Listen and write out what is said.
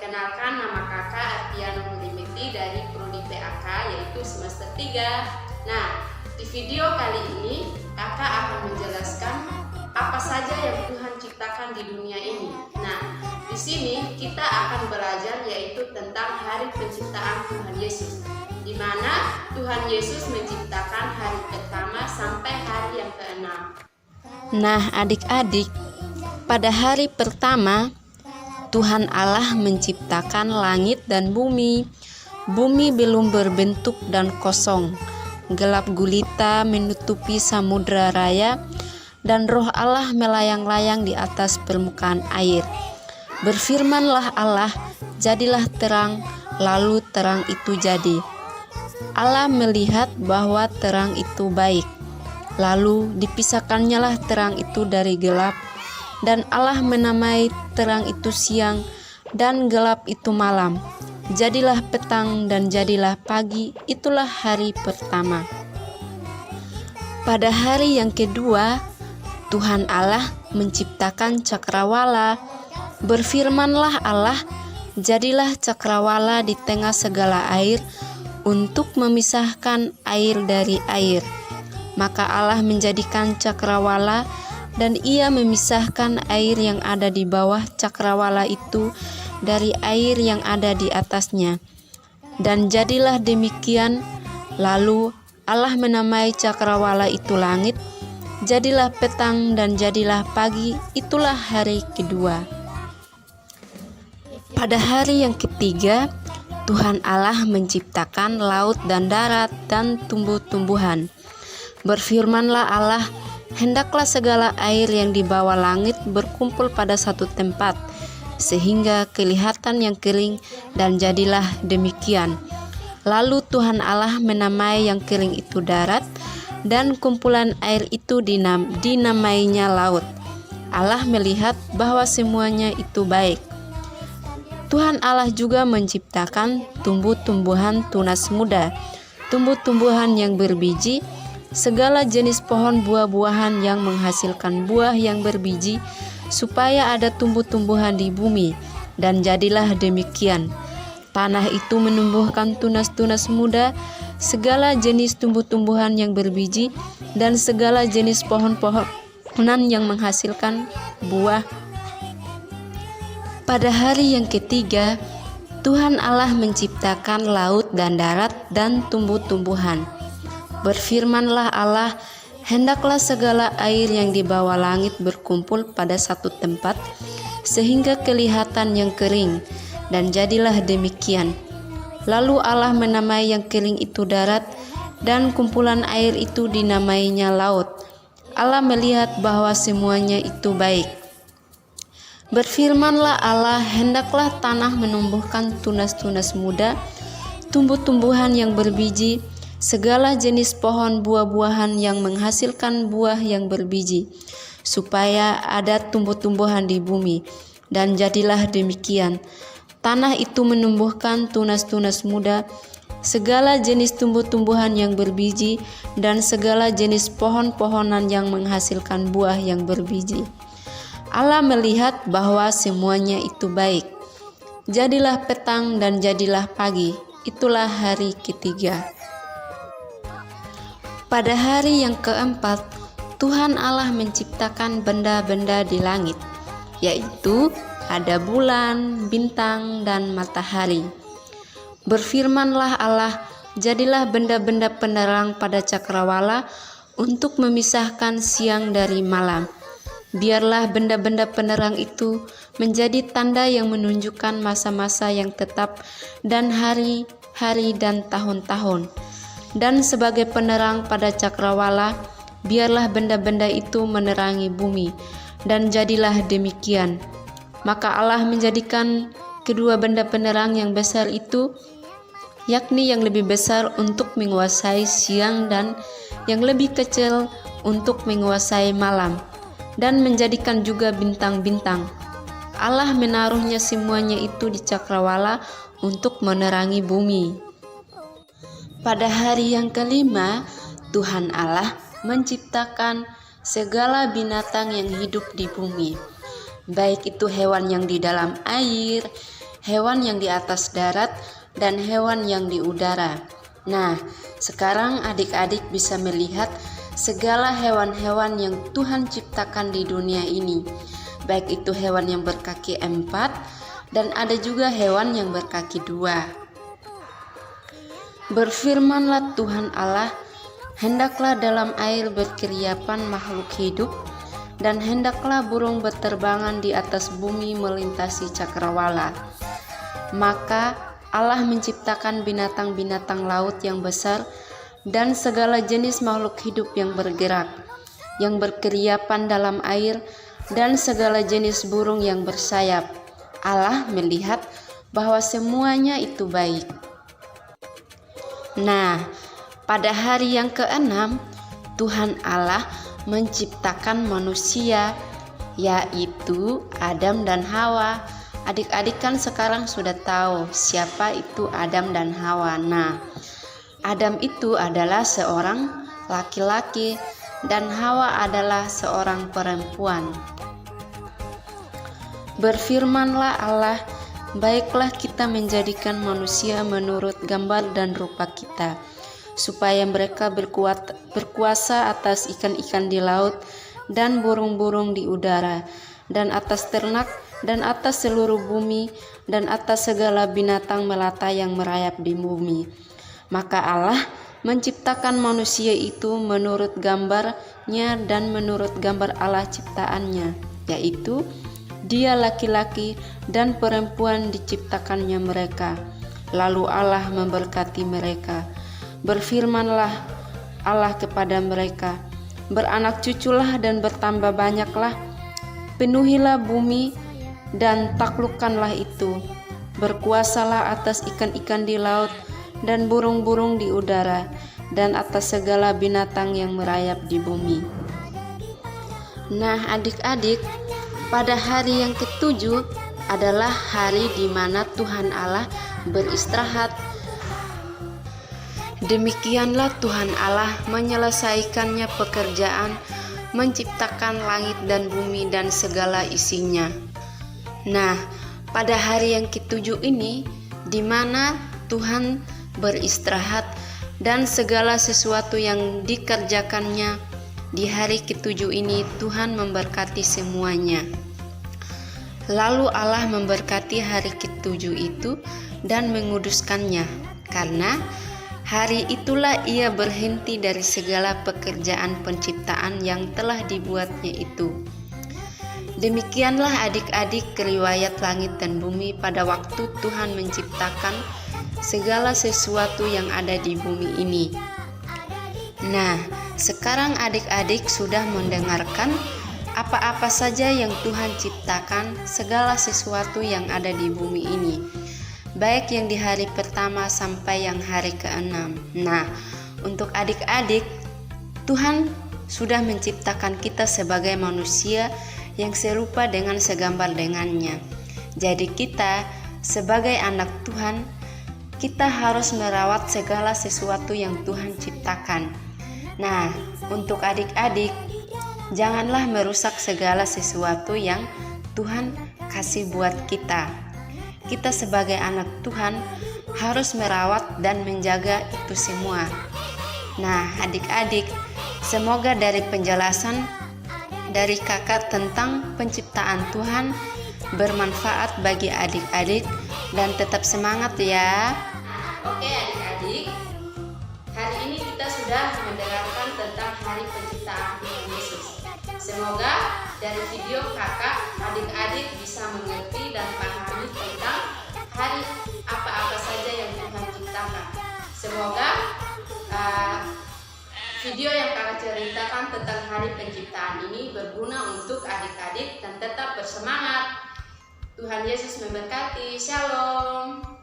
Perkenalkan, nama kakak Artiana Mulimiti dari Prodi PAK, yaitu semester 3. Nah, di video kali ini kakak akan menjelaskan apa saja yang Tuhan ciptakan di dunia ini. Nah, di sini kita akan belajar yaitu tentang hari penciptaan Tuhan Yesus, di mana Tuhan Yesus menciptakan hari pertama sampai hari yang ke-6. Nah, adik-adik, pada hari pertama Tuhan Allah menciptakan langit dan bumi. Bumi belum berbentuk dan kosong. Gelap gulita menutupi samudra raya, dan Roh Allah melayang-layang di atas permukaan air. Berfirmanlah Allah, jadilah terang, lalu terang itu jadi. Allah melihat bahwa terang itu baik. Lalu dipisahkannyalah terang itu dari gelap, dan Allah menamai terang itu siang, dan gelap itu malam. Jadilah petang dan jadilah pagi, itulah hari pertama. Pada hari yang kedua, Tuhan Allah menciptakan cakrawala. Berfirmanlah Allah, jadilah cakrawala di tengah segala air untuk memisahkan air dari air. Maka Allah menjadikan cakrawala, dan ia memisahkan air yang ada di bawah cakrawala itu dari air yang ada di atasnya. Dan jadilah demikian. Lalu Allah menamai cakrawala itu langit. Jadilah petang dan jadilah pagi, itulah hari kedua. Pada hari yang ketiga, Tuhan Allah menciptakan laut dan darat dan tumbuh-tumbuhan. Berfirmanlah Allah, hendaklah segala air yang di bawah langit berkumpul pada satu tempat, sehingga kelihatan yang kering, dan jadilah demikian. Lalu Tuhan Allah menamai yang kering itu darat, dan kumpulan air itu dinamainya laut. Allah melihat bahwa semuanya itu baik. Tuhan Allah juga menciptakan tumbuh-tumbuhan tunas muda, tumbuh-tumbuhan yang berbiji, segala jenis pohon buah-buahan yang menghasilkan buah yang berbiji, supaya ada tumbuh-tumbuhan di bumi. Dan jadilah demikian. Tanah itu menumbuhkan tunas-tunas muda, segala jenis tumbuh-tumbuhan yang berbiji, dan segala jenis pohon-pohonan yang menghasilkan buah. Pada hari yang ketiga, Tuhan Allah menciptakan laut dan darat dan tumbuh-tumbuhan. Berfirmanlah Allah, hendaklah segala air yang di bawah langit berkumpul pada satu tempat, sehingga kelihatan yang kering, dan jadilah demikian. Lalu Allah menamai yang kering itu darat, dan kumpulan air itu dinamainya laut. Allah melihat bahwa semuanya itu baik. Berfirmanlah Allah, hendaklah tanah menumbuhkan tunas-tunas muda, tumbuh-tumbuhan yang berbiji, segala jenis pohon buah-buahan yang menghasilkan buah yang berbiji, supaya ada tumbuh-tumbuhan di bumi. Dan jadilah demikian. Tanah itu menumbuhkan tunas-tunas muda, segala jenis tumbuh-tumbuhan yang berbiji, dan segala jenis pohon-pohonan yang menghasilkan buah yang berbiji. Allah melihat bahwa semuanya itu baik. Jadilah petang dan jadilah pagi, itulah hari ketiga. Pada hari yang keempat, Tuhan Allah menciptakan benda-benda di langit, yaitu ada bulan, bintang, dan matahari. Berfirmanlah Allah, jadilah benda-benda penerang pada cakrawala untuk memisahkan siang dari malam. Biarlah benda-benda penerang itu menjadi tanda yang menunjukkan masa-masa yang tetap dan hari-hari dan tahun-tahun. Dan sebagai penerang pada cakrawala, biarlah benda-benda itu menerangi bumi. Dan jadilah demikian. Maka Allah menjadikan kedua benda penerang yang besar itu, yakni yang lebih besar untuk menguasai siang dan yang lebih kecil untuk menguasai malam, dan menjadikan juga bintang-bintang. Allah menaruhnya semuanya itu di cakrawala untuk menerangi bumi. Pada hari yang kelima, Tuhan Allah menciptakan segala binatang yang hidup di bumi, baik itu hewan yang di dalam air, hewan yang di atas darat, dan hewan yang di udara. Nah, sekarang adik-adik bisa melihat segala hewan-hewan yang Tuhan ciptakan di dunia ini. Baik itu hewan yang berkaki 4 dan ada juga hewan yang berkaki 2. Berfirmanlah Tuhan Allah, hendaklah dalam air berkeriapan makhluk hidup, dan hendaklah burung berterbangan di atas bumi melintasi cakrawala. Maka Allah menciptakan binatang-binatang laut yang besar dan segala jenis makhluk hidup yang bergerak, yang berkeriapan dalam air, dan segala jenis burung yang bersayap. Allah melihat bahwa semuanya itu baik. Nah, pada hari yang ke-6, Tuhan Allah menciptakan manusia, yaitu Adam dan Hawa. Adik-adik kan sekarang sudah tahu siapa itu Adam dan Hawa. Nah, Adam itu adalah seorang laki-laki dan Hawa adalah seorang perempuan. Berfirmanlah Allah, baiklah kita menjadikan manusia menurut gambar dan rupa kita, supaya mereka berkuasa atas ikan-ikan di laut dan burung-burung di udara, dan atas ternak, dan atas seluruh bumi, dan atas segala binatang melata yang merayap di bumi. Maka Allah menciptakan manusia itu menurut gambarnya dan menurut gambar Allah ciptaannya, yaitu dia laki-laki dan perempuan diciptakannya mereka. Lalu Allah memberkati mereka. Berfirmanlah Allah kepada mereka, beranak cuculah dan bertambah banyaklah, penuhilah bumi dan taklukkanlah itu, berkuasalah atas ikan-ikan di laut dan burung-burung di udara, dan atas segala binatang yang merayap di bumi. Nah, adik-adik, pada hari yang ke-7 adalah hari di mana Tuhan Allah beristirahat. Demikianlah Tuhan Allah menyelesaikannya pekerjaan menciptakan langit dan bumi dan segala isinya. Nah, pada hari yang ke-7 ini di mana Tuhan beristirahat dan segala sesuatu yang dikerjakannya, di hari ke-7 ini Tuhan memberkati semuanya. Lalu Allah memberkati hari ke-7 itu dan menguduskannya, karena hari itulah ia berhenti dari segala pekerjaan penciptaan yang telah dibuatnya itu. Demikianlah adik-adik riwayat langit dan bumi pada waktu Tuhan menciptakan segala sesuatu yang ada di bumi ini. Nah, sekarang adik-adik sudah mendengarkan apa-apa saja yang Tuhan ciptakan, segala sesuatu yang ada di bumi ini, baik yang di hari pertama sampai yang hari ke-6. Nah, untuk adik-adik, Tuhan sudah menciptakan kita sebagai manusia yang serupa dengan segambar dengannya. Jadi kita sebagai anak Tuhan, kita harus merawat segala sesuatu yang Tuhan ciptakan. Nah, untuk adik-adik, janganlah merusak segala sesuatu yang Tuhan kasih buat kita. Kita sebagai anak Tuhan harus merawat dan menjaga itu semua. Nah, adik-adik, semoga dari penjelasan dari kakak tentang penciptaan Tuhan bermanfaat bagi adik-adik dan tetap semangat ya. Oke adik-adik, hari ini kita sudah mendengarkan tentang hari penciptaan Tuhan Yesus. Semoga dari video kakak adik-adik bisa mengerti dan pahami tentang hari apa-apa saja yang Tuhan ciptakan. Semoga video yang kakak ceritakan tentang hari penciptaan ini berguna untuk adik-adik dan tetap bersemangat. Tuhan Yesus memberkati. Shalom.